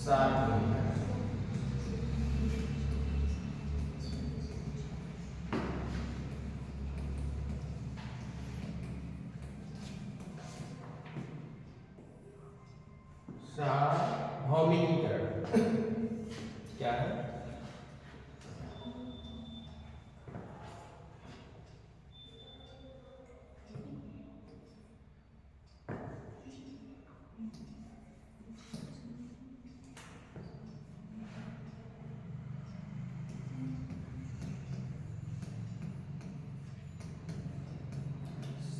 सार्वभौमिक। सार्वभौमिकीकरण क्या है?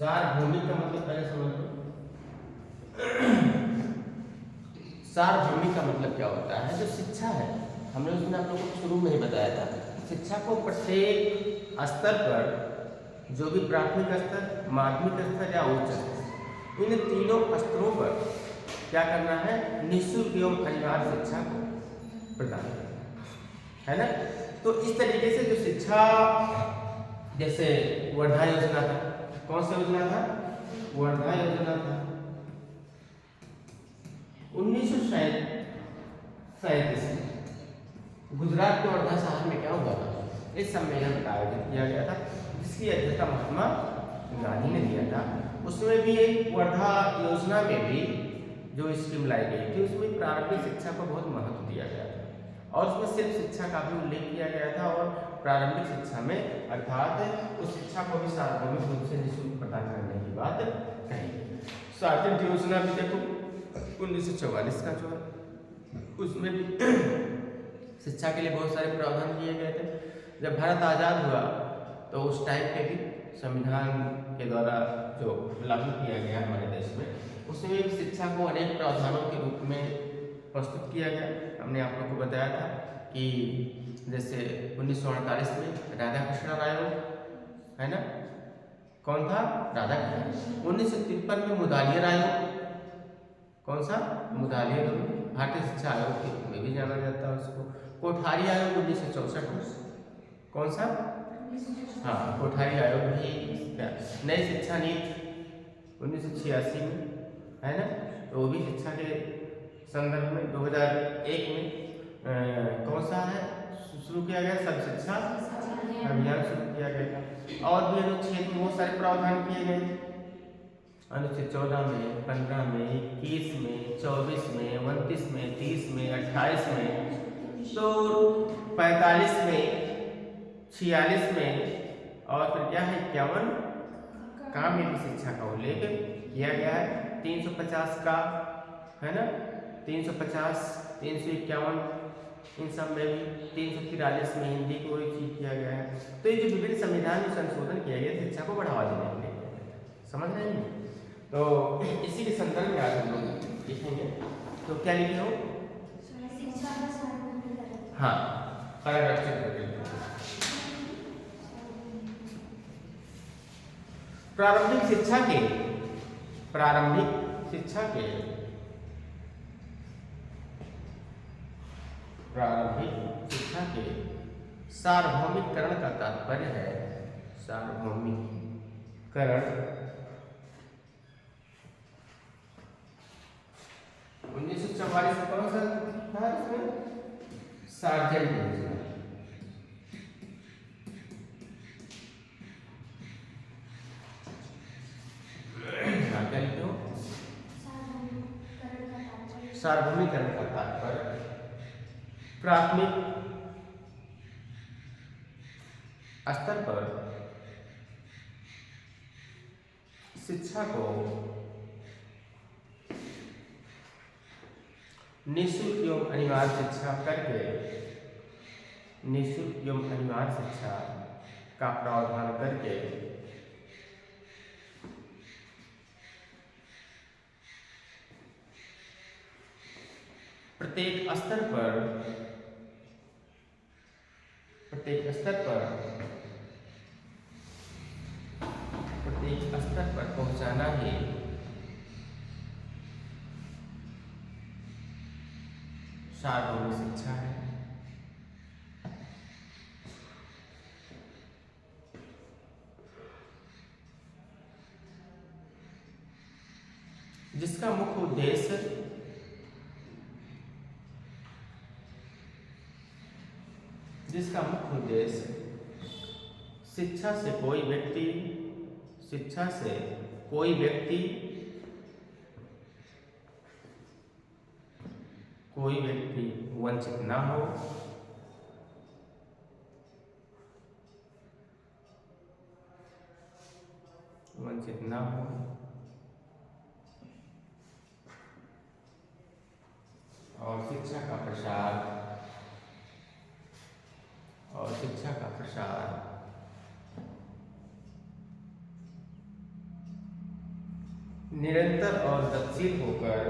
सार्वभौमिक का मतलब पहले समझ लो। सार्वभौमिक का मतलब क्या होता है? जो शिक्षा है, हमने उसमें आप लोगों को शुरू में ही बताया था, शिक्षा को प्रत्येक स्तर पर, जो भी प्राथमिक स्तर, माध्यमिक स्तर या उच्च स्तर, इन तीनों स्तरों पर क्या करना है? निःशुल्क एवं अनिवार्य शिक्षा को प्रदान करना है ना। तो इस तरीके से जो शिक्षा, जैसे वर्धा योजना था, कौन सा योजना था? वर्धा योजना था। 1937 में गुजरात के वर्धा शहर में क्या हुआ था? इस सम्मेलन का आयोजन किया गया था, जिसकी अध्यक्षता महात्मा गांधी ने दिया था। उसमें भी एक वर्धा योजना में भी जो स्कीम लाई गई थी, उसमें प्रारंभिक शिक्षा को बहुत महत्व दिया गया था, और उसमें सिर्फ शिक्षा का भी उल्लेख किया गया था, और प्रारंभिक शिक्षा में अर्थात उस शिक्षा को भी सार्वभौमिक रूप से निःशुल्क प्रदान करने की बात कही। सार्वजनिक योजना भी देखो 1944 का जो है, उसमें भी शिक्षा के लिए बहुत सारे प्रावधान किए गए थे। जब भारत आज़ाद हुआ तो उस टाइम पे भी संविधान के द्वारा जो लागू किया गया हमारे देश में, उसमें भी शिक्षा को अनेक प्रावधानों के रूप में प्रस्तुत किया गया। हमने आप लोग को बताया था कि जैसे 1948 में राधा कृष्ण आयोग है ना, कौन था? राधा कृष्ण। 1953 में मुदालियर आयोग, कौन सा? मुदालियर, भारतीय शिक्षा आयोग के रूप में भी जाना जाता है उसको। कोठारी आयोग 1964 में, कौन सा? हाँ, कोठारी आयोग भी। नई शिक्षा नीति 1986 में है ना, तो वो भी शिक्षा के संदर्भ में 2001 में कौन सा है शुरू किया गया? सर्व शिक्षा अभियान शुरू किया गया। और भी अनुच्छेद में बहुत सारे प्रावधान किए गए, अनुच्छेद 14 में, 15 में, 21 में, 24 में, 29 में, 30 में, 28 में, तो 45 में, 46 में, और फिर क्या है 51 का में भी शिक्षा का उल्लेख किया गया है। 350 का है ना, 350, 351, इन सब में भी 343 में हिंदी को ही ठीक किया गया है। तो ये जो विभिन्न संविधान में संशोधन किया गया शिक्षा को बढ़ावा देने के लिए, समझ रहे हैं? तो इसी के संदर्भ में आज हम लोग लिखेंगे। तो क्या लिखे हो? हाँ, पैराग्राफ चेक करके प्रारंभिक शिक्षा के सार्वभौमिकरण का तात्पर्य है, सार्वभौमिकरण 1944 में कौन सा था? इसमें सार्वजनिक योजना। क्या लिखे हो? सार्वभौमिकरण का तात्पर्य प्राथमिक स्तर पर शिक्षा को निःशुल्क एवं अनिवार्य शिक्षा करके, निःशुल्क एवं अनिवार्य शिक्षा का प्रावधान करके प्रत्येक स्तर पर पहुंचाना ही सार्वभौमिक शिक्षा है। जिसका मुख्य उद्देश्य जिसका मुख्य उद्देश्य शिक्षा से कोई व्यक्ति वंचित ना हो, और शिक्षा का प्रसार निरंतर और गतिशील होकर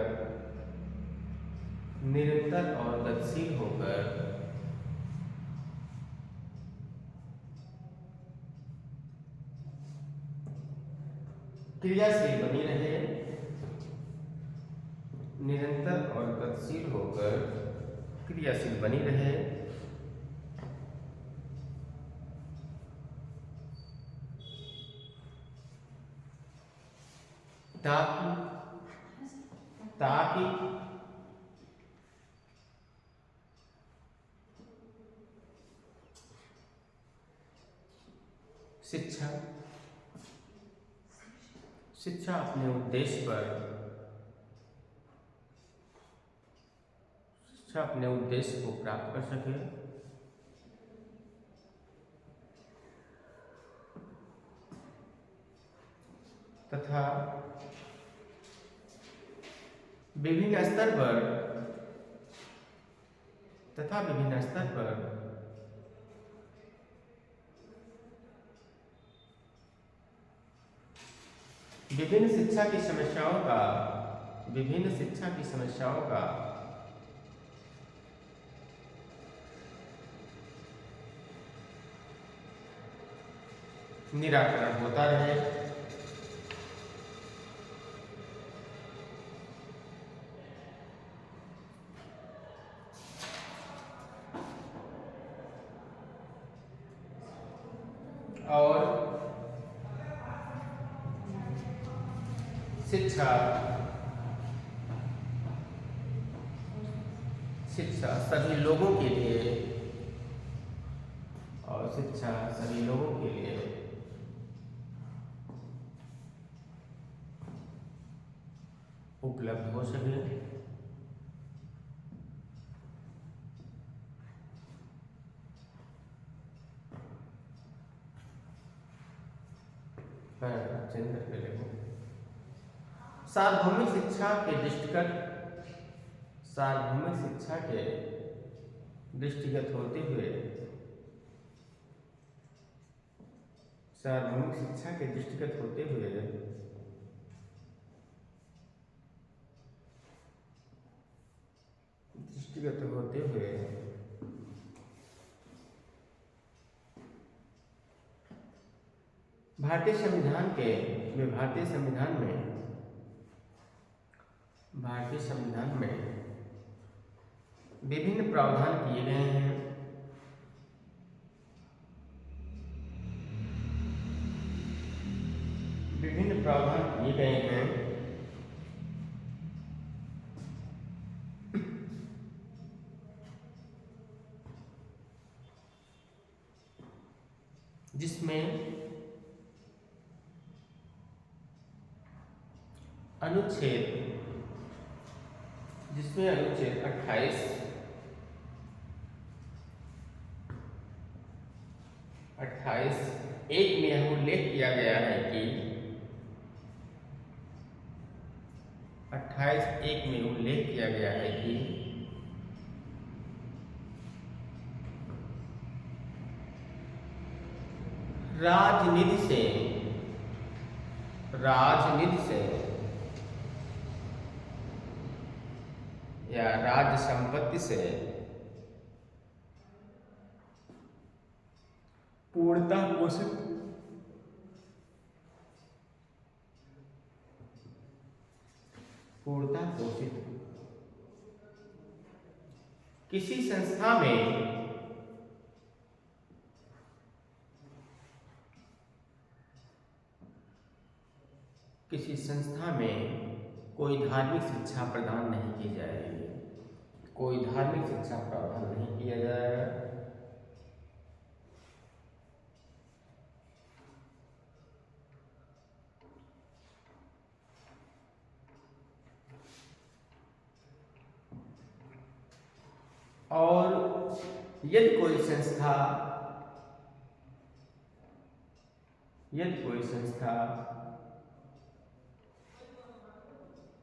क्रियाशील बनी रहे, ताकि शिक्षा अपने उद्देश्य को प्राप्त कर सके, तथा विभिन्न स्तर पर विभिन्न शिक्षा की समस्याओं का निराकरण होता रहे। और शिक्षा सभी लोगों के लिए उपलब्ध हो सके। सार्वभौमिक शिक्षा के दृष्टिगत होते हुए भारतीय संविधान में विभिन्न प्रावधान किए गए हैं। जिसमें अनुच्छेद 28 एक में यह उल्लेख किया गया है कि 28 में उल्लेख किया गया है कि राजनिधि से या राज्य संपत्ति से पूर्णतः पोषित किसी संस्था में कोई धार्मिक शिक्षा प्रदान नहीं की जाएगी, कोई धार्मिक शिक्षा प्रावधान नहीं किया जाएगा। और यदि कोई संस्था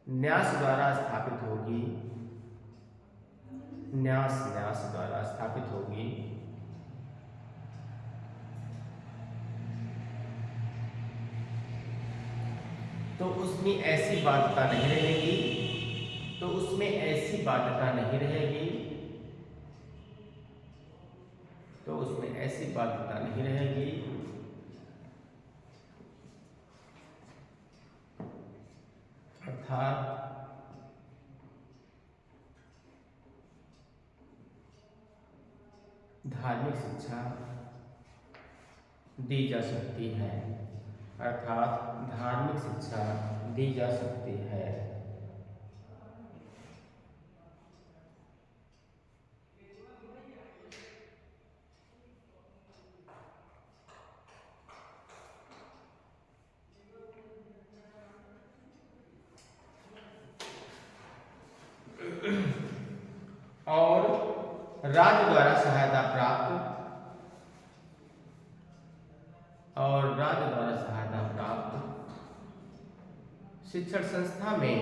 न्यास द्वारा स्थापित होगी, न्यास द्वारा स्थापित होगी, तो उसमें ऐसी बाध्यता नहीं रहेगी, अर्थात धार्मिक शिक्षा दी जा सकती है, और राज्य द्वारा सहायता प्राप्त शिक्षण संस्था में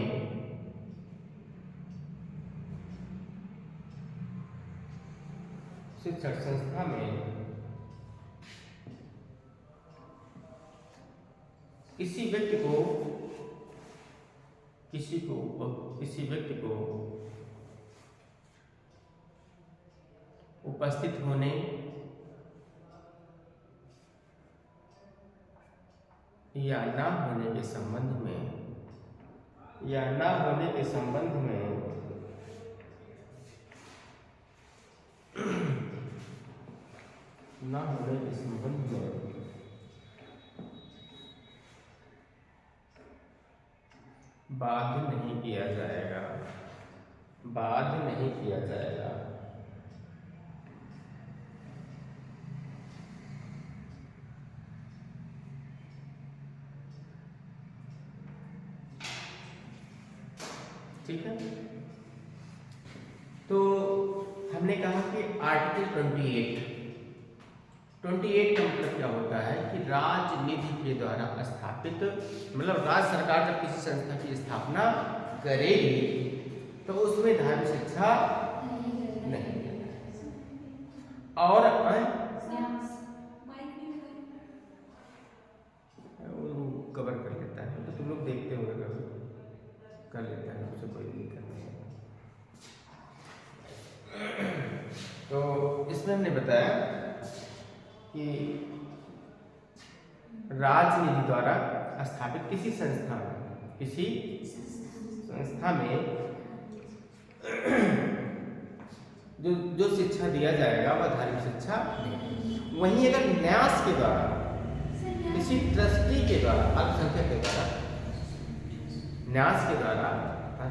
किसी व्यक्ति को उपस्थित होने या ना होने के संबंध में बाध्य नहीं किया जाएगा। ठीक है, तो हमने कहा कि आर्टिकल 28 का मतलब क्या होता है कि राजनिधि के द्वारा स्थापित, मतलब राज्य सरकार जब किसी संस्था की स्थापना करेगी तो उसमें धार्मिक शिक्षा नहीं है। और कवर कर लेता है, तो तुम लोग देखते होंगे कभी कर लेता है, उससे कोई दिक्कत नहीं है। तो इसमें हमने बताया कि राजनिधि द्वारा स्थापित किसी संस्था में जो शिक्षा दिया जाएगा वह धार्मिक शिक्षा नहीं। वहीं अगर न्यास के द्वारा, किसी ट्रस्टी के द्वारा, अल्पसंख्यक के द्वारा, न्यास के द्वारा,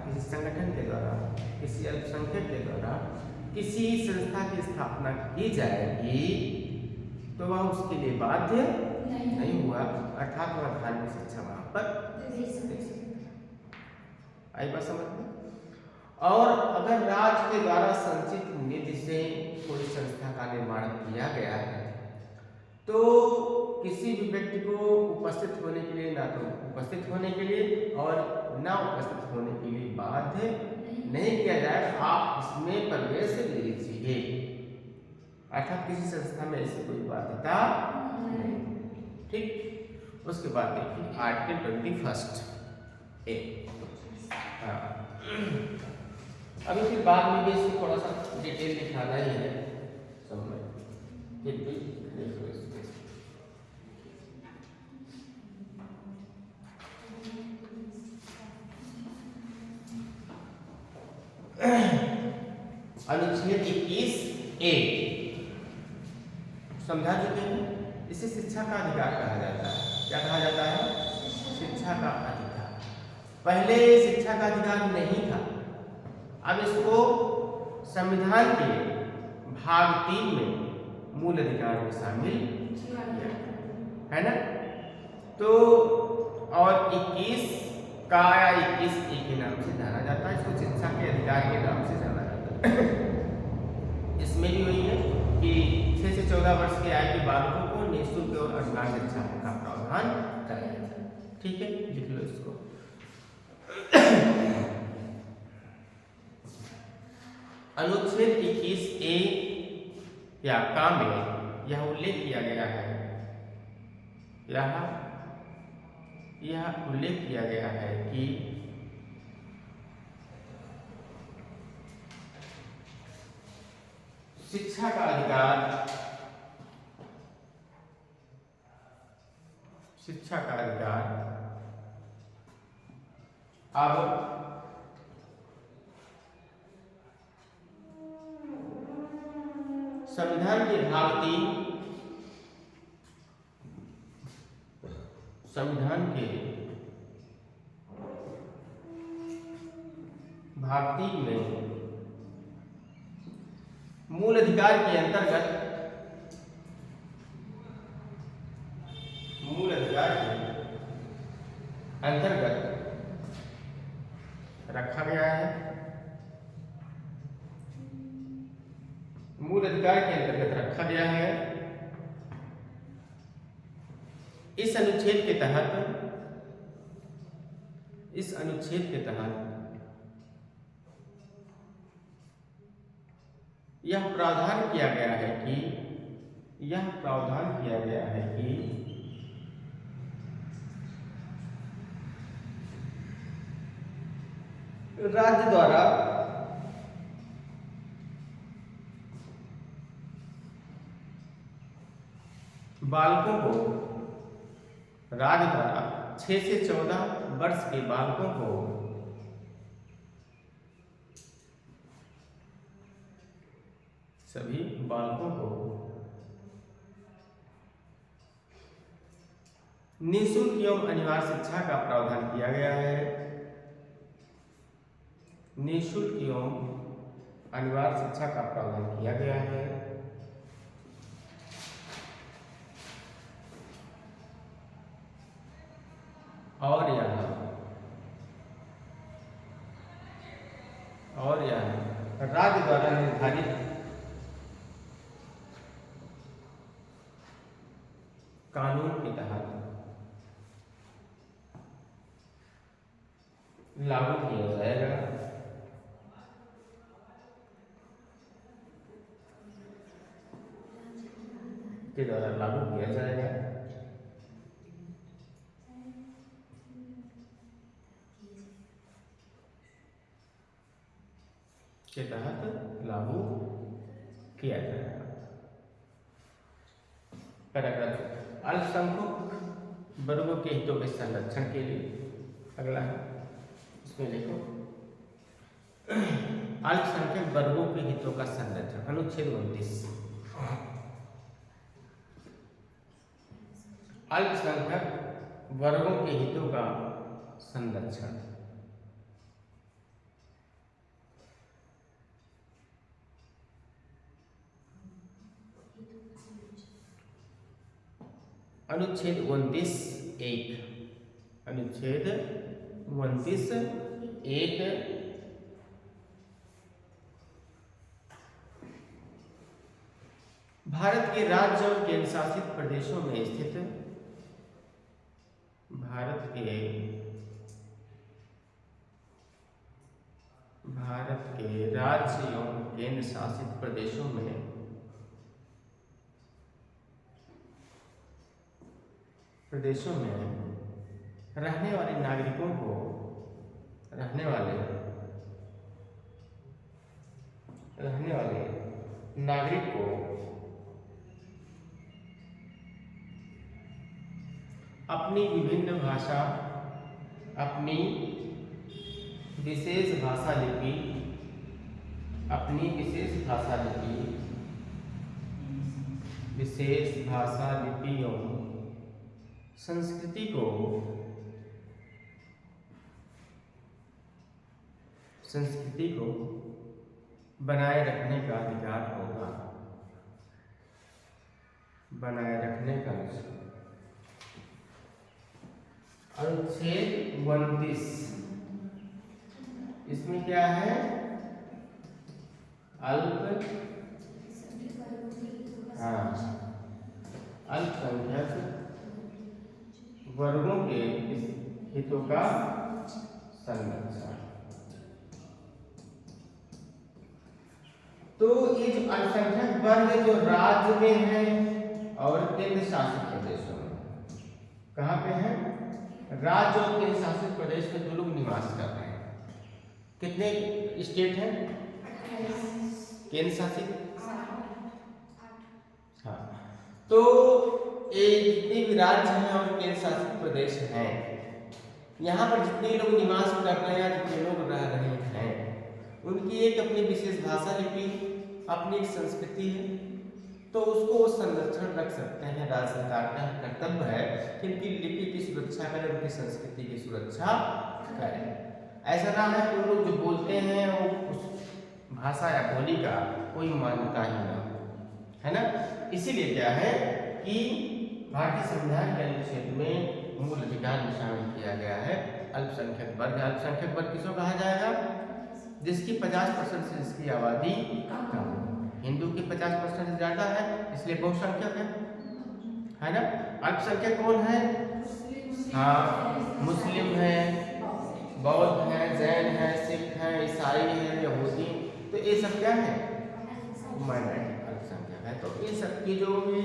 किसी संगठन के द्वारा, किसी अल्पसंख्यक के द्वारा किसी संस्था की स्थापना की जाएगी तो वह उसके लिए बाध्य नहीं हुआ, अर्थात वह धार्मिक शिक्षा वहां पर आई बात समझ में। और अगर राज्य के द्वारा संचित निधि से कोई संस्था का निर्माण किया गया है तो किसी भी व्यक्ति को उपस्थित होने के लिए, ना तो उपस्थित होने के लिए और ना उपस्थित होने के लिए बाध्य नहीं किया जाए। आप इसमें प्रवेश लीजिए, अर्थात किसी संस्था में ऐसी कोई बाध्यता नहीं। ठीक, उसके बाद देखिए आर्टिकल 21A। अभी फिर बाद में भी इसको थोड़ा सा डिटेल दिखाना ही है सब में, फिर भी देखो इसको। अनुच्छेद 21A समझा चुके हैं। इसे शिक्षा का अधिकार कहा जाता है। क्या कहा जाता है? शिक्षा का अधिकार। पहले शिक्षा का अधिकार नहीं था, अब इसको संविधान के भाग 3 में मूल अधिकार में शामिल किया है ना। तो और 21 का 21A के नाम से जाना जाता है, इसको शिक्षा के अधिकार के नाम से जाना जाता है। इसमें भी वही है कि 6 से 14 वर्ष के आयु के बालकों को निःशुल्क और अनिवार्य शिक्षा का प्रावधान कराया जाए। ठीक है, लिख लो इसको। अनुच्छेद 21A या का में यह उल्लेख किया गया है, यह उल्लेख किया गया है कि शिक्षा का अधिकार अब संविधान के भाग 3 में मूल अधिकार के अंतर्गत रखा गया है। मूल अधिकार के अंतर्गत रखा गया है। इस अनुच्छेद के तहत यह प्रावधान किया गया है कि राज्य द्वारा बालकों को 6 से 14 वर्ष के बालकों को सभी बालकों को निःशुल्क एवं अनिवार्य शिक्षा का प्रावधान किया गया है। निःशुल्क एवं अनिवार्य शिक्षा का प्रावधान किया गया है। और यह राज्य द्वारा निर्धारित कानून के तहत लागू किया जाएगा। के द्वारा लागू किया जाएगा। के तहत लागू किया जाएगा। पैराग्राफ अल्पसंख्यक वर्गों के हितों के संरक्षण के लिए अगला है, इसमें देखो अल्पसंख्यक वर्गों के हितों का संरक्षण। अनुच्छेद 29 अल्पसंख्यक वर्गों के हितों का संरक्षण। अनुच्छेद 29(1) भारत के राज्य और केंद्र शासित प्रदेशों में स्थित भारत के राज्य एवं केंद्र शासित प्रदेशों में रहने वाले नागरिकों को अपनी विभिन्न भाषा, अपनी विशेष भाषा लिपि एवं संस्कृति को बनाए रखने का अधिकार होगा। अनुच्छेद 29 इसमें क्या है? हाँ, अल्पसंख्यक वर्गों के हितों का संरक्षण। तो ये जो अल्पसंख्यक वर्ग जो राज्य में है और केंद्र शासित प्रदेशों में, कहाँ पे है? राज्य और केंद्र शासित प्रदेश में जो लोग निवास कर रहे हैं। कितने स्टेट हैं केंद्र शासित? हाँ, तो ये जितने भी राज्य हैं और केंद्र शासित प्रदेश हैं, यहाँ पर जितने लोग निवास कर रहे हैं, जितने लोग रह रहे हैं, उनकी एक अपनी विशेष भाषा लिपि, अपनी एक संस्कृति है, तो उसको वो संरक्षण रख सकते हैं। राज्य सरकार का कर्तव्य है कि उनकी लिपि की सुरक्षा करें, उनकी संस्कृति की सुरक्षा करें। ऐसा ना है कि लोग जो बोलते हैं वो उस भाषा या बोली का कोई मान्यता ही ना हो, है ना। इसीलिए क्या है कि भारतीय संविधान के अनुच्छेद में मूल अधिकार में शामिल किया गया है अल्पसंख्यक वर्ग। अल्पसंख्यक वर्ग किसको कहा जाएगा? जिसकी 50% से जिसकी आबादी कम। हिंदू की 50% से ज्यादा है, इसलिए बहुसंख्यक है ना। अल्पसंख्यक कौन है? हाँ, मुस्लिम है, बौद्ध है, जैन है, सिख है, ईसाई है, यहूदी, तो ये सब क्या है? माइनॉरिटी अल्पसंख्यक है। तो इन सब की जो भी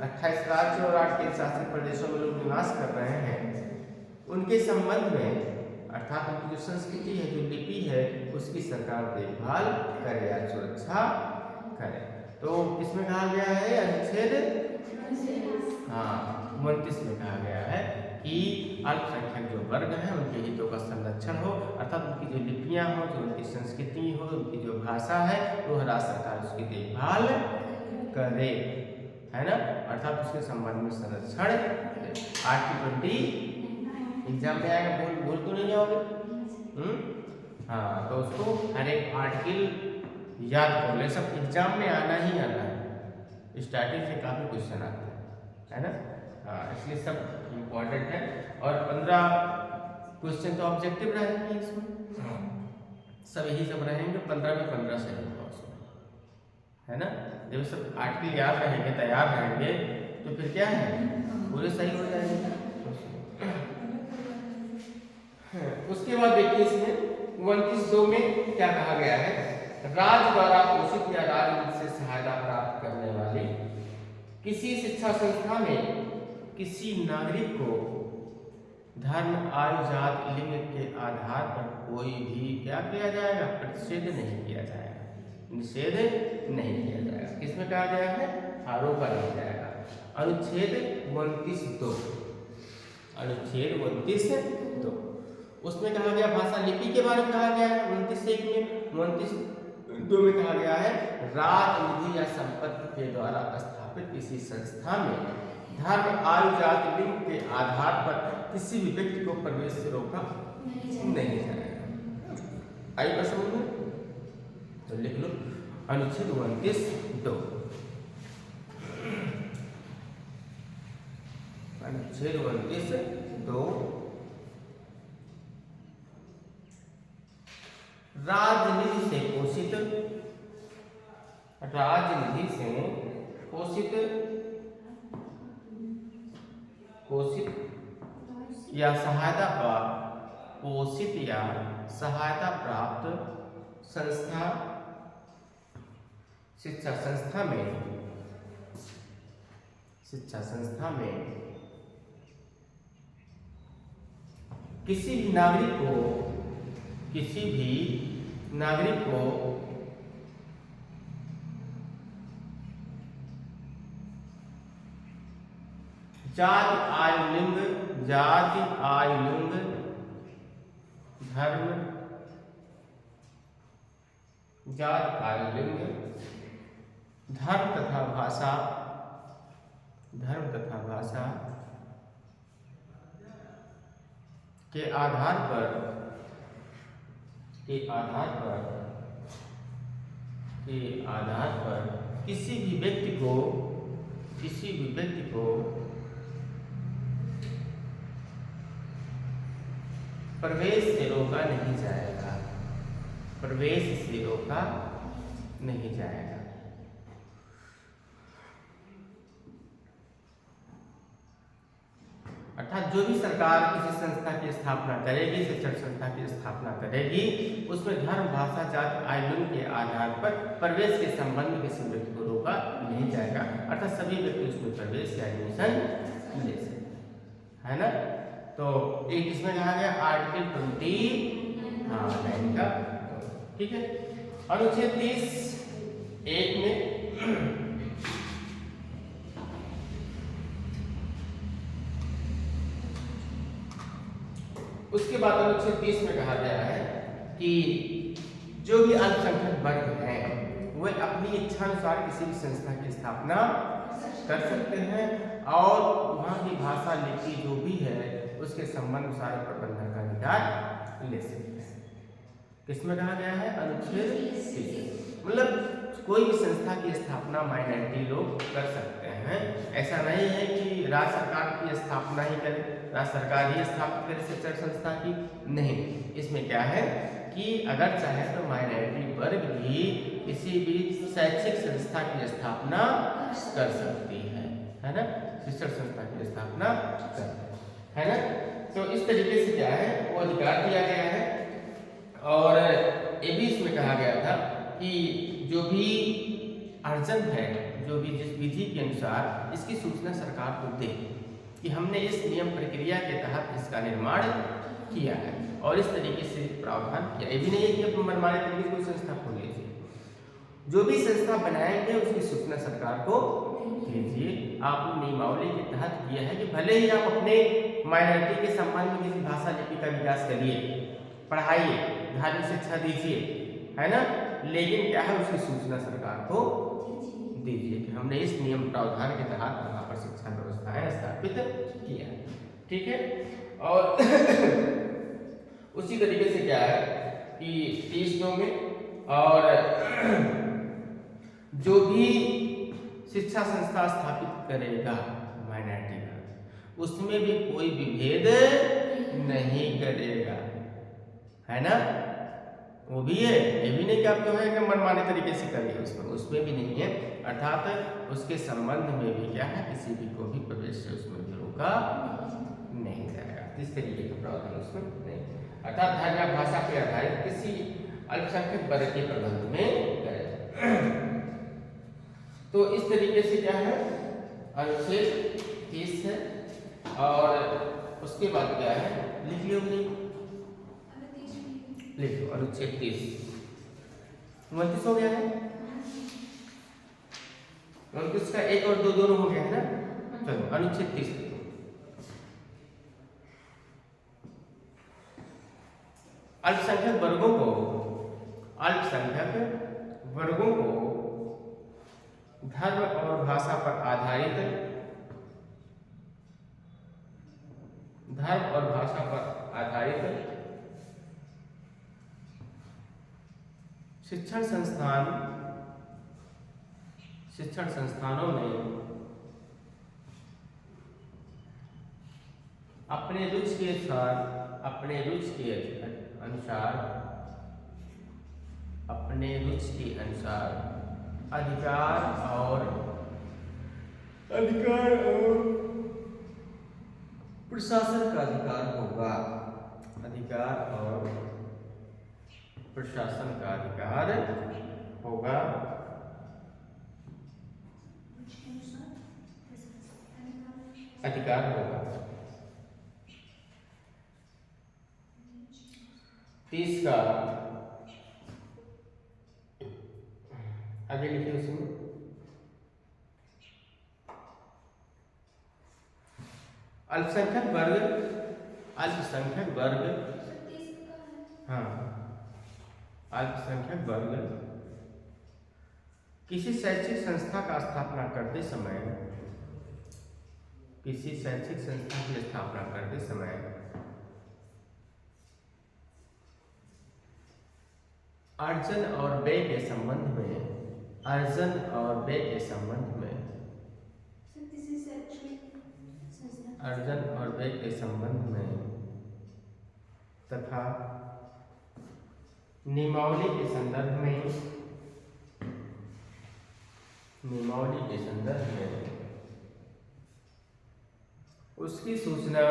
28 राज्य और 8 केंद्र शासित प्रदेशों में लोग निवास कर रहे हैं, उनके संबंध में अर्थात उनकी जो संस्कृति है, जो लिपि है, उसकी सरकार देखभाल करे या सुरक्षा करे। तो किसमें कहा गया है? अनुच्छेद 29 में कहा गया है कि अल्पसंख्यक जो वर्ग हैं उनके हितों का संरक्षण हो, अर्थात उनकी जो लिपियां हो, जो उनकी संस्कृति हो, उनकी जो भाषा है, वो राज्य सरकार उसकी देखभाल करे, है ना। अर्थात उसके संबंध में संरक्षण। आर्टिकल 20 एग्जाम में आएगा, बोल तो नहीं जाओगे? हाँ, तो उसको हर एक आर्टिकल याद कर ले, सब एग्जाम में आना ही आना है। स्टार्टिंग से काफी क्वेश्चन आते हैं, है ना। हाँ, इसलिए सब इम्पोर्टेंट है। और 15 क्वेश्चन तो ऑब्जेक्टिव रहेंगे इसमें, सब यही सब रहेंगे। 15 में 15 सही होगा उसमें, है ना। जब सब आर्टिकल याद रहेंगे, तैयार रहेंगे, तो फिर क्या है, पूरे सही हो जाएंगे। उसके बाद देखिए इसमें 29(2) में क्या कहा गया है? राज्य द्वारा पोषित या राज्य से सहायता प्राप्त करने वाली किसी शिक्षा संस्था में किसी नागरिक को धर्म, आयु, जाति, लिंग के आधार पर कोई भी क्या किया जाएगा? प्रतिषेध नहीं किया जाएगा, निषेध नहीं किया जाएगा। किसमें कहा गया है? आरोप लगाया जाएगा। अनुच्छेद 29(2), अनुच्छेद 29(2) उसमें कहा गया भाषा लिपि के बारे में कहा गया है। 29(1) में, 29(2) में कहा गया है राजनिधि या संपत्ति के द्वारा स्थापित किसी संस्था में धर्म, आयु, जाति, लिंग के आधार पर किसी भी व्यक्ति को प्रवेश से रोका नहीं जाएगा। आई बात समझ में? तो लिख लो अनुच्छेद 29(2), अनुच्छेद 29(2) राजनिधि से पोषित, राजनिधि से पोषित या सहायता प्राप्त, पोषित या सहायता प्राप्त संस्था, शिक्षा संस्था में किसी भी नागरिक को जाति, आयु, लिंग, धर्म, धर्म तथा भाषा के आधार पर किसी भी व्यक्ति को प्रवेश से रोका नहीं जाएगा, जो भी सरकार किसी संस्था की स्थापना करेगी, शिक्षण संस्था की स्थापना करेगी, उसमें धर्म, भाषा, जाति, आयु के आधार पर प्रवेश के संबंध में किसी व्यक्ति को रोका नहीं जाएगा, अर्थात सभी व्यक्ति उसमें प्रवेश या एडमिशन ले सकते हैं ना। तो एक इसमें कहा गया आर्टिकल 29 का, ठीक है। अनुच्छेद 30(1) में उसके बाद अनुच्छेद 30 में कहा गया है कि जो भी अल्पसंख्यक वर्ग हैं वे अपनी इच्छानुसार किसी भी संस्था की स्थापना कर सकते हैं और वहाँ की भाषा, लिपि जो भी है उसके संबंध सारे प्रबंधन का अधिकार ले सकते हैं। किसमें कहा गया है? अनुच्छेद 30। मतलब कोई भी संस्था की स्थापना माइनॉरिटी लोग कर सकते हैं। ऐसा नहीं है कि राज्य सरकार की स्थापना ही करे, राज्य सरकार ही स्थापित करे शिक्षण संस्था की, नहीं। इसमें क्या है कि अगर चाहे तो माइनॉरिटी वर्ग भी किसी भी शैक्षिक संस्था की स्थापना कर सकती है ना, शिक्षण संस्था की स्थापना कर, है ना। तो इस तरीके से क्या है वो अधिकार दिया गया है। और ये भी इसमें कहा गया था कि जो भी अर्जन है, जो भी जिस विधि के अनुसार इसकी सूचना सरकार को दे कि हमने इस नियम प्रक्रिया के तहत इसका निर्माण किया है और इस तरीके से प्रावधान किया। ये भी नहीं है कि अपने मनमाने तरीके से कोई संस्था खोल लीजिए, जो भी संस्था बनाएंगे उसकी सूचना सरकार को दीजिए। आपने नियमावली के तहत किया है कि भले ही आप अपने माइनॉरिटी के संबंध में किसी भाषा लिपि का विकास करिए, पढ़ाइए, धार्मिक शिक्षा दीजिए, है ना, लेकिन क्या है उसकी सूचना सरकार को दीजिए कि हमने इस नियम प्रावधान के तहत वहाँ पर शिक्षा व्यवस्थाएं स्थापित किया है, ठीक है। और उसी तरीके से क्या है कि 30(2) में और जो भी शिक्षा संस्था स्थापित करेगा माइनॉरिटी का, उसमें भी कोई विभेद नहीं करेगा, है ना। वो भी है, ये भी नहीं कि आप जो है कि मनमाने तरीके से करिए, उसमें भी नहीं है। अर्थात उसके संबंध में भी क्या है किसी भी को भी प्रवेश से उसमें भी रोका नहीं जाएगा, इस तरीके का प्रावधान उसमें नहीं। अर्थात धर्म या भाषा पर आधारित किसी अल्पसंख्यक वर्ग के प्रबंध में करेगा। तो इस तरीके से क्या है अनुच्छेद 30 है। और उसके बाद क्या है, लिख लियो लिखो अनुच्छेद 30 29 हो गया है, 29 का 1 और 2 दोनों हो गया है ना। चलो अनुच्छेद 30 अल्पसंख्यक वर्गों को धर्म और भाषा पर आधारित शिक्षण संस्थानों में अपने रुचि के अनुसार अधिकार और प्रशासन का अधिकार होगा, अधिकार होगा। 30 का आगे लिखिए उसमें अल्पसंख्यक वर्ग किसी शैक्षिक संस्था की स्थापना करते समय अर्जन और व्यय के संबंध में तथा नियमावली के संदर्भ में उसकी सूचना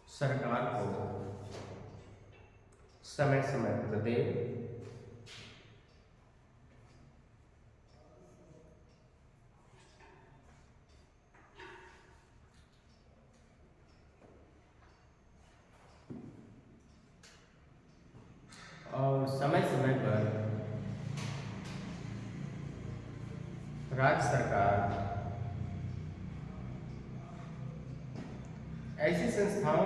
सरकार को समय समय पर दे। और समय समय पर राज्य सरकार ऐसी संस्थाओं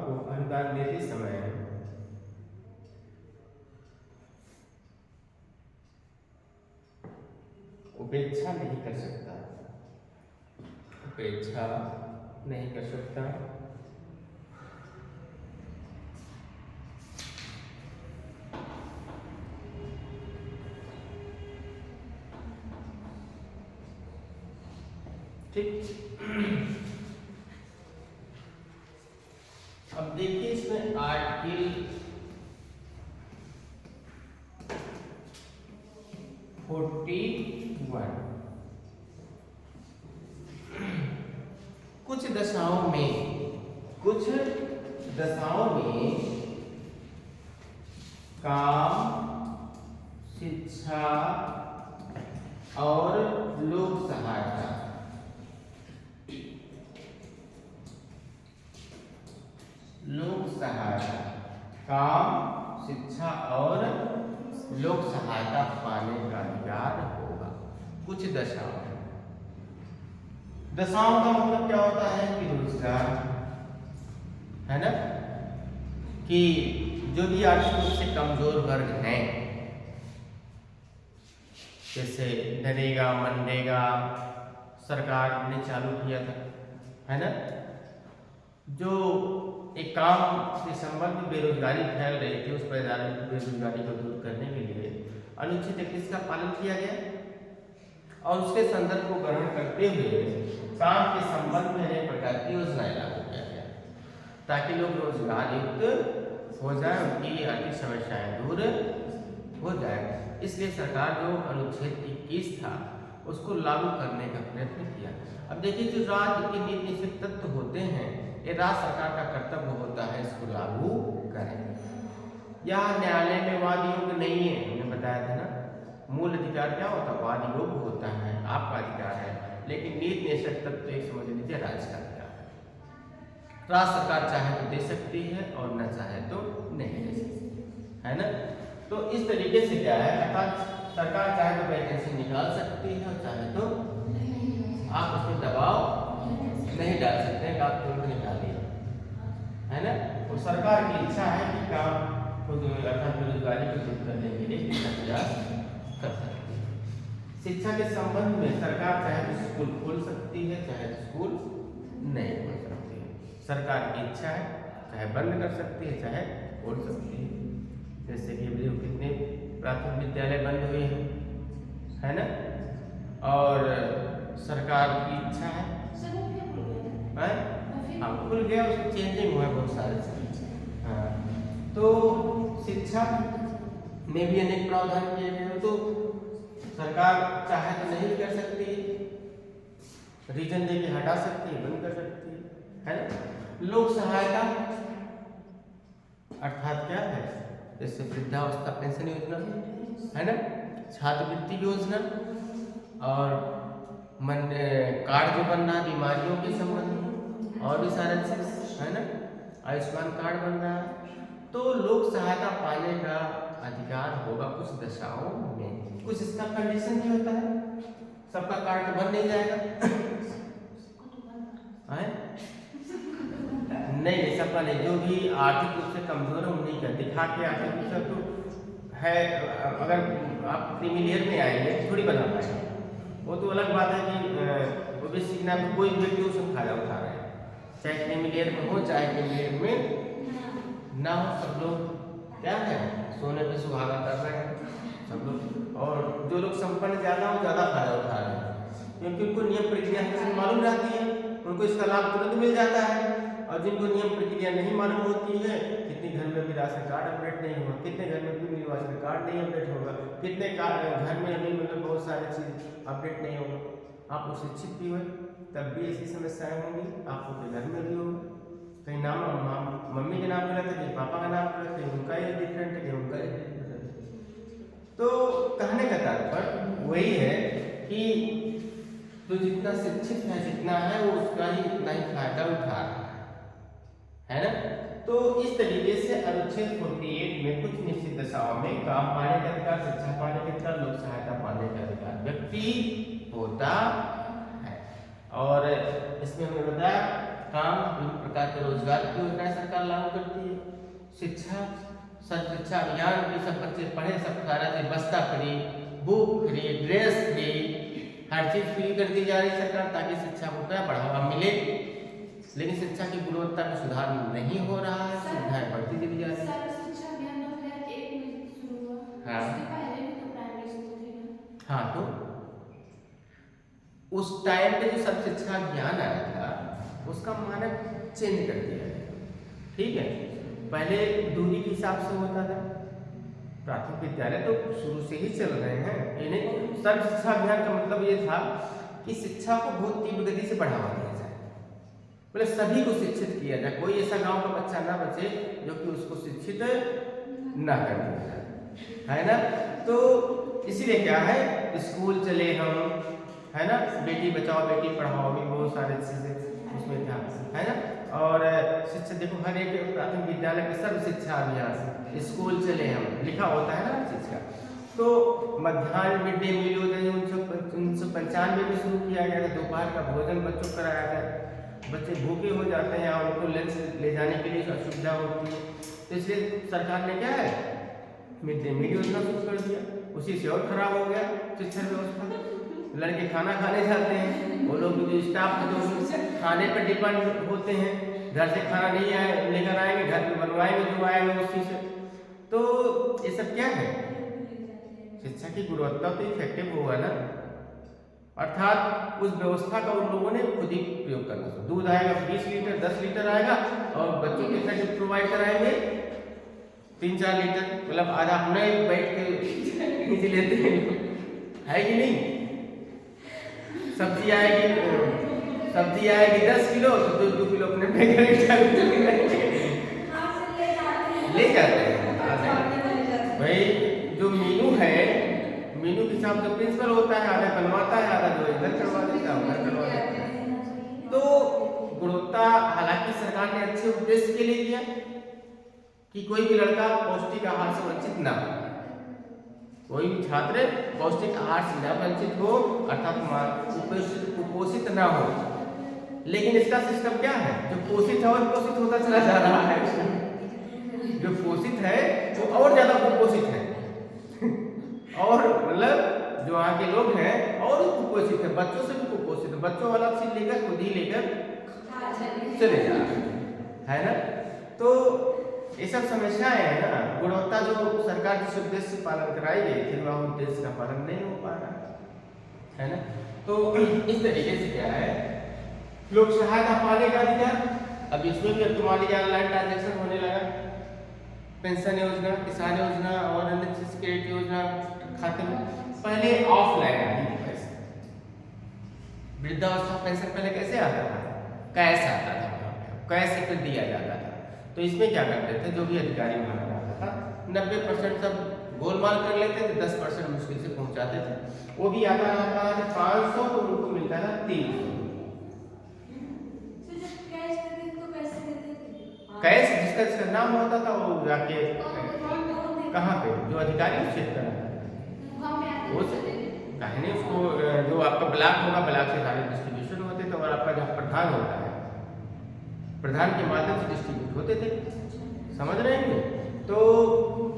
को अनुदान देते समय उपेक्षा नहीं कर सकता। ठीक। अब देखिए इसमें आर्टिकल 41 कुछ दशाओं में काम, शिक्षा और लोक सहायता काम, शिक्षा और लोक सहायता पाने का अधिकार होगा। कुछ दशाओं का मतलब क्या होता है कि रोजगार, है ना, कि जो भी आर्थिक रूप से कमजोर वर्ग हैं, जैसे नरेगा, मनरेगा सरकार ने चालू किया था, है ना, जो एक काम के संबंध में बेरोजगारी फैल रही थी, उस बेरोजगारी को दूर करने के लिए अनुच्छेद 31 का पालन किया गया और उसके संदर्भ को ग्रहण करते हुए काम के संबंध में अनेक प्रकार की योजनाएं लागू किया गया ताकि लोग रोजगार युक्त हो जाए, उनकी आर्थिक समस्याएं दूर हो जाए। इसलिए सरकार जो अनुच्छेद 21 था उसको लागू करने का प्रयत्न किया। अब देखिए, जो राज्य के नीति निषेध तत्व होते हैं, ये राज्य सरकार का कर्तव्य होता है इसको लागू करें। यह न्यायालय में वाद योग्य नहीं है, हमने बताया था ना, मूल अधिकार क्या होता है, वाद योग्य होता है, आपका अधिकार है, लेकिन नीति निषेध तत्व एक समझ लीजिए राज्य का अधिकार है। राज्य सरकार चाहे तो दे सकती है और न चाहे तो नहीं दे सकती, है ना। तो इस तरीके से क्या है, अर्थात सरकार चाहे तो वैकेंसी निकाल सकती है और चाहे तो आप उसमें दबाव नहीं डाल सकते हैं, आप तुरंत निकालिए, है ना। तो सरकार की इच्छा है कि काम को अर्थात बेरोजगारी को दूर करने के लिए प्रयास कर सकती है। शिक्षा के संबंध में सरकार चाहे तो स्कूल खोल सकती है, चाहे तो स्कूल नहीं खोल सकती है। सरकार की इच्छा है, चाहे बंद कर सकती है, चाहे खोल सकती है। जैसे कि अभी कितने प्राथमिक विद्यालय बंद हुए हैं, है ना, और सरकार की इच्छा है, हाँ खुल गया, उसमें चेंजिंग हुआ है बहुत सारे। हाँ, तो शिक्षा में भी अनेक प्रावधान किए गए हैं, तो सरकार चाहे तो नहीं कर सकती, रीजन दे के हटा सकती है, बंद कर सकती है ना। लोक सहायता अर्थात क्या है, जैसे वृद्धावस्था पेंशन योजना, है ना, छात्रवृत्ति योजना और कार्ड जो बन रहा है बीमारियों के संबंध में और भी सारे चीज, है ना, आयुष्मान कार्ड बन रहा है, तो लोक सहायता पाने का अधिकार होगा कुछ दशाओं में। कुछ इसका कंडीशन भी होता है, सबका कार्ड तो बन नहीं जाएगा, है नहीं, सबका नहीं, जो भी आर्थिक रूप से कमजोर है उन्हीं का दिखा के आर्थिक रूप से तो है। अगर आप क्रीमिलियर में आएंगे थोड़ी बना पाएंगे, वो तो अलग बात है कि ओबीसी में कोई व्यक्ति उसमें फायदा उठा रहे हैं, चाहे क्रीमिलियर में हो चाहे क्रीमिलियर में ना हो, सब लोग क्या है सोने पे सुहागा कर रहे हैं सब लोग। और जो लोग संपन्न ज्यादा हो ज्यादा फायदा उठा रहे हैं, क्योंकि उनको नियम प्रक्रिया मालूम रहती है, उनको इसका लाभ तुरंत मिल जाता है। और जिनको नियम प्रक्रिया नहीं मालूम होती है, कितने घर में अभी राशन कार्ड अपडेट नहीं हुआ, कितने घर में अभी निर्वाचन कार्ड नहीं अपडेट होगा, कितने घर में अभी मतलब बहुत सारी चीज अपडेट नहीं होगा। आप लोग शिक्षित भी हुए तब भी ऐसी समस्याएं होंगी, आपके घर में भी होगी। कहीं नाम मम्मी के नाम पे रहते हैं, पापा का नाम पे रहते हैं, उनका एज डिफरेंट है, उनका एज डिफरेंट है। तो कहने का तात्पर्य वही है कि तो जितना शिक्षित है जितना है वो उसका ही उतना ही फायदा उठा रहा है ना। तो इस तरीके से अनुच्छेद 48 में कुछ निश्चित दशाओं में काम पाने का अधिकार, शिक्षा पाने का अधिकार, लोक सहायता पाने का अधिकार व्यक्ति होता है। और इसमें हमने बताया काम विभिन्न प्रकार के रोजगार की योजनाएं सरकार लागू करती है। शिक्षा सर्व शिक्षा अभियान में सब बच्चे पढ़े, सब सारा से बस्ता free, book free, dress free, हर चीज फ्री कर दी जा रही सरकार, ताकि शिक्षा को क्या बढ़ावा मिले। लेकिन शिक्षा की गुणवत्ता में सुधार नहीं हो रहा है, सुविधाएं बढ़ती चली जा रही है। हाँ तो उस टाइम पे जो सर्व शिक्षा अभियान आया था उसका मानक चेंज कर दिया गया, ठीक है। पहले दूरी के हिसाब से होता था, प्राथमिक विद्यालय तो शुरू से ही चल रहे हैं। यानी सर्व शिक्षा अभियान का मतलब ये था कि शिक्षा को बहुत तीव्र गति से बढ़ावा दिया जाए, मतलब सभी को शिक्षित किया जाए, कोई ऐसा गांव का बच्चा ना बचे जो कि उसको शिक्षित ना कर दिया जाए, है ना। तो इसीलिए क्या है, स्कूल चले हम, है ना, बेटी बचाओ बेटी पढ़ाओ भी बहुत सारे चीजें उसमें था, है ना। और शिक्षा देखो हर एक प्राथमिक विद्यालय के सर्व शिक्षा अभियान, स्कूल चले हम लिखा होता है ना हर चीज का। तो मध्याह्न मिड डे मील होता है 1995 में शुरू किया गया था, दोपहर का भोजन बच्चों को कराया जाए। बच्चे भूखे हो जाते हैं और उनको लंच ले जाने के लिए असुविधा होती है, तो इसलिए सरकार ने क्या है मिड डे मील योजना शुरू कर दिया। उसी से और खराब हो गया शिक्षा व्यवस्था। लड़के खाना खाने जाते हैं, वो लोग जो स्टाफ है जो खाने पर डिपेंड होते हैं, घर से खाना नहीं आए लेकर आएंगे, घर पे बनवाएंगे जो आएगा उस चीज से। तो ये सब क्या है, शिक्षा की गुणवत्ता तो इफेक्टिव होगा ना, अर्थात उस व्यवस्था का उन लोगों ने खुद ही प्रयोग करना। दूध आएगा 20 लीटर 10 लीटर आएगा और बच्चों के साथ प्रोवाइड कराएंगे 3-4 लीटर, मतलब आधा अपने बैठ के नीचे लेते हैं, है कि नहीं। सब्जी आएगी 10 किलो तो 2 किलो अपने ले जाते हैं भाई। जो मीनू है, मीनू के हिसाब से प्रिंसिपल होता है, आधा बनवाता है, आधा जो इधर करवा देता है उधर करवा देता है। तो गुणवत्ता हालांकि सरकार ने अच्छे उद्देश्य के लिए किया कि कोई भी लड़का पौष्टिक आहार से वंचित ना हो, कोई भी छात्र पौष्टिक आहार से न वंचित हो, अर्थात कुपोषित ना हो। लेकिन इसका सिस्टम क्या है, जो पोषित है और पोषित होता चला जा रहा है, जो पोषित है वो और ज्यादा कुपोषित है और मतलब जो वहाँ के लोग हैं और कुपोषित है, बच्चों से भी कुपोषित है, बच्चों वाला चीज लेकर खुद ही लेकर चले जा रहे है ना। तो ये सब समस्याएं है ना, गुणवत्ता जो सरकार जिस उद्देश्य से पालन कराई गई थी वह उद्देश्य का पालन नहीं हो पा रहा है ना। तो इस तरीके से क्या है, लोक सहायता पाने का अधिकार, अब इसमें भी अब मान लीजिए ऑनलाइन ट्रांजेक्शन होने लगा, पेंशन योजना, किसान योजना और अन्य सिक्योरिटी योजना खाते में। पहले ऑफलाइन आती थी पैसे, वृद्धावस्था पेंशन पहले कैसे आता था, कैश आता था, कैश से फिर दिया जाता था। तो इसमें क्या करते थे, जो भी अधिकारी वहाँ आता था 90% सब गोलमाल कर लेते थे, 10% मुश्किल से पहुंचाते थे। वो भी आता था 500 तो उनको मिलता था 300। कैश जिसका जिसका नाम होता था वो जाके कहाँ पे जो अधिकारी चेक कराता था वो कहने उसको, जो आपका ब्लॉक होगा ब्लॉक से सारे डिस्ट्रीब्यूशन होते थे, और आपका जो प्रधान होता है प्रधान के माध्यम से डिस्ट्रीब्यूट होते थे, समझ रहे हैं। तो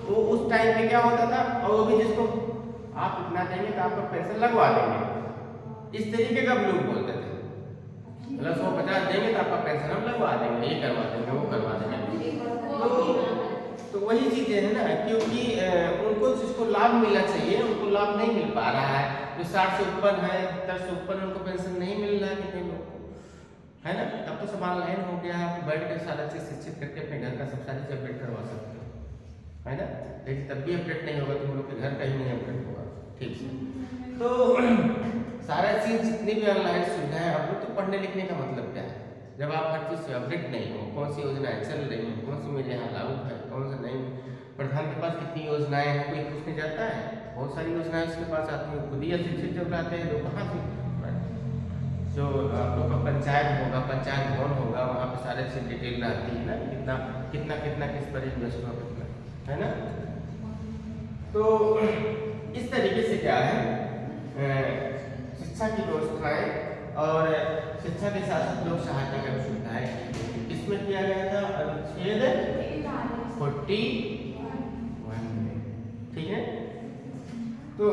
वो उस टाइम में क्या होता था, और वो भी जिसको आप इतना देंगे तो आपका पेंशन लगवा देंगे, इस तरीके का लोग बोलते थे, मतलब 150 देंगे तो आपका पेंशन हम लगवा देंगे, ये करवा देंगे वो करवा देंगे। तो वही चीजें है ना, क्योंकि उनको जिसको लाभ मिलना चाहिए उनको लाभ नहीं मिल पा रहा है। जो 60 से ऊपर है 70 से ऊपर उनको पेंशन नहीं मिल रहा है कितने लोग को, है ना। तब तो सब ऑनलाइन हो गया, आप बैठ के सारा चीज़ शिक्षित करके अपने घर का सब सारी चीज़ अपडेट करवा सकते हो, है ना। लेकिन तब भी अपडेट नहीं होगा, तुम लोग के घर का ही नहीं अपडेट होगा, ठीक है। तो सारा चीज़ जितनी भी ऑनलाइन सुविधाएं, अब तो पढ़ने लिखने का मतलब क्या है जब आप हर चीज़ से अपडेट नहीं हो, कौन सी योजनाएं चल रही हैं, कौन सी मेरे यहाँ लागू है, कौन सा नहीं। प्रधान के पास कितनी योजनाएं हैं, कोई पूछने जाता है, बहुत सारी योजनाएं उसके पास आती हैं, खुद ही अशिक्षित जब रहते हैं तो कहाँ से। जो आप लोग का पंचायत होगा, पंचायत भवन होगा, वहाँ पे सारे चीज़ डिटेल रहती है ना, कितना कितना कितना किस पर इन्वेस्ट हुआ कितना, है ना। तो इस तरीके से क्या है शिक्षा की व्यवस्थाएं और शिक्षा के साथ साथ लोक सहायता का सुविधाएं इसमें किया गया था अनुच्छेद 41 में, ठीक है। तो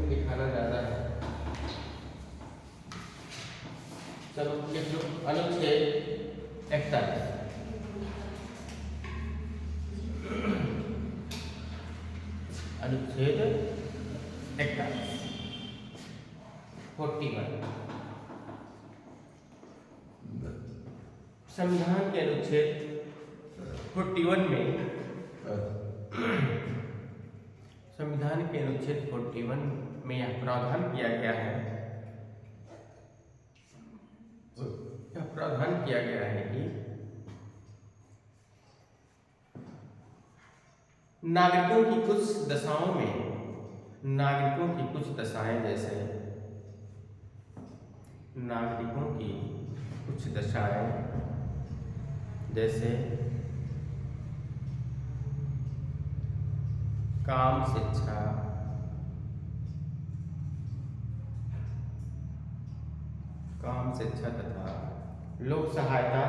लिखाना ज़्यादा है, चलो लिख लो अनुच्छेद 41। अनुच्छेद 41 41 संविधान के अनुच्छेद 41 में संविधान के अनुच्छेद 41 में यह प्रावधान किया गया है, यह प्रावधान किया गया है कि नागरिकों की कुछ दशाओं में, नागरिकों की कुछ दशाएं जैसे नागरिकों की कुछ दशाएं जैसे काम शिक्षा, काम शिक्षा तथा लोक सहायता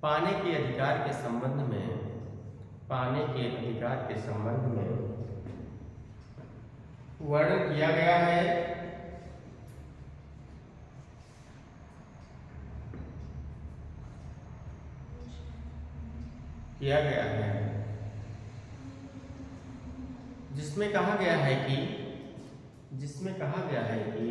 पाने के अधिकार के संबंध में, पाने के अधिकार के संबंध में वर्णन किया गया है, किया गया है, जिसमें कहा गया है कि, जिसमें कहा गया है कि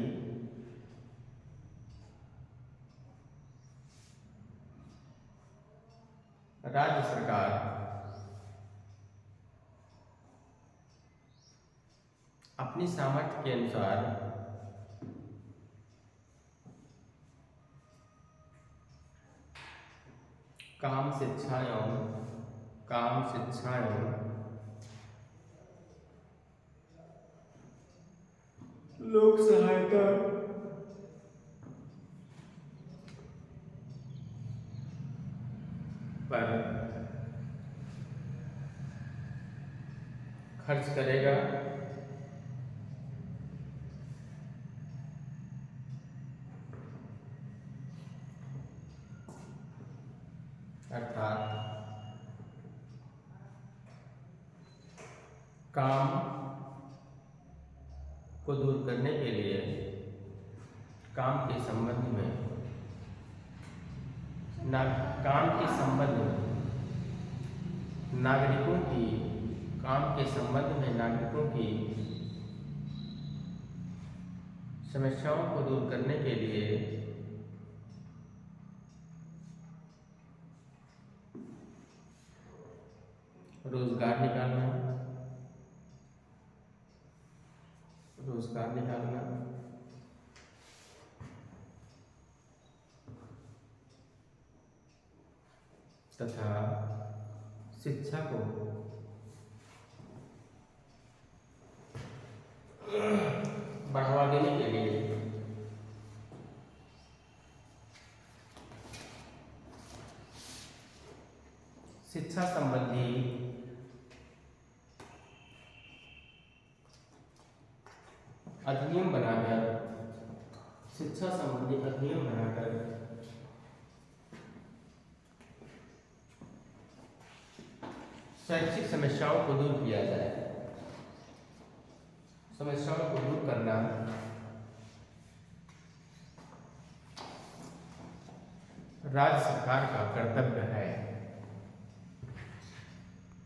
राज्य सरकार अपनी सामर्थ्य के अनुसार काम शिक्षा एवं लोक सहायता पर खर्च करेगा, अर्थात काम को दूर करने के लिए, काम के संबंध में काम के संबंध में नागरिकों की, काम के संबंध में नागरिकों की समस्याओं को दूर करने के लिए रोजगार निकालना, रोजगार निकालना तथा शिक्षा को बढ़ावा देने के लिए शिक्षा संबंधी अधिनियम बनाकर, शिक्षा संबंधी अधिनियम बनाकर शैक्षिक समस्याओं को दूर किया जाए। समस्याओं को दूर करना राज्य सरकार का कर्तव्य है।